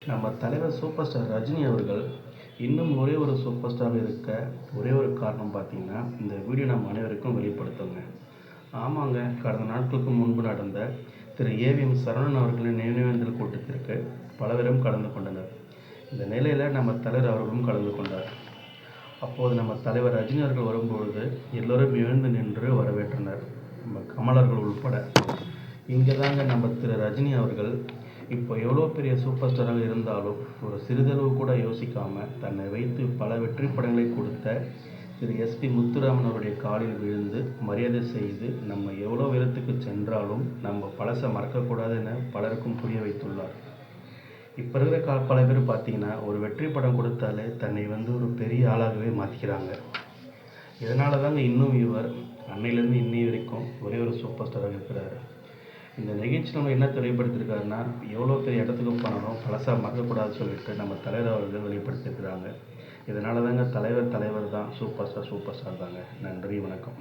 நம்ம தலைவர் super star Rajini அவர்கள் இன்னும் ஒரே ஒரு சூப்பர் ஸ்டாராக இருக்க ஒரே ஒரு காரணம் பார்த்தீங்கன்னா, இந்த வீடியோ நம்ம அனைவருக்கும் வெளிப்படுத்துங்க. ஆமாங்க, கடந்த நாட்களுக்கு முன்பு நடந்த திரு ஏவிஎம் சரவணன் அவர்களின் நினைவேந்தல் கூட்டத்திற்கு பலவரும் கலந்து கொண்டனர். இந்த நிலையில் நம்ம தலைவர் அவர்களும் கலந்து கொண்டார். அப்போது நம்ம தலைவர் ரஜினி அவர்கள் வரும்பொழுது எல்லோரும் எழுந்து நின்று வரவேற்றனர், நம்ம கமலர்கள் உள்பட. இங்கே தாங்க நம்ம திரு ரஜினி அவர்கள் இப்போ எவ்வளோ பெரிய சூப்பர் ஸ்டாராக இருந்தாலும் ஒரு சிறிதளவு கூட யோசிக்காமல் தன்னை வைத்து பல வெற்றி படங்களை கொடுத்த திரு எஸ்பி முத்துராமன் அவருடைய காலில் விழுந்து மரியாதை செய்து நம்ம எவ்வளோ உயரத்துக்கு சென்றாலும் நம்ம பழசை மறக்கக்கூடாது என பலருக்கும் புரிய வைத்துள்ளார். இப்போ இருக்கிற பல பேர் பார்த்திங்கன்னா ஒரு வெற்றி படம் கொடுத்தாலே தன்னை ஒரு பெரிய ஆளாகவே மாற்றிக்கிறாங்க. இதனால தாங்க இன்னும் இவர் அன்னையிலேருந்து இன்னி வரைக்கும் ஒரே ஒரு சூப்பர் ஸ்டாராக இருக்கிறாரு. இந்த நிகழ்ச்சி நம்ம என்ன தெளிவுபடுத்தியிருக்காருன்னா, எவ்வளோ பெரிய இடத்துக்கு போனாலும் பழசாக மறக்கக்கூடாதுன்னு சொல்லிட்டு நம்ம தலைவர் அவர்கள் வெளிப்படுத்தியிருக்கிறாங்க. இதனால தாங்க தலைவர் தான் சூப்பர் ஸ்டார் தாங்க. நன்றி, வணக்கம்.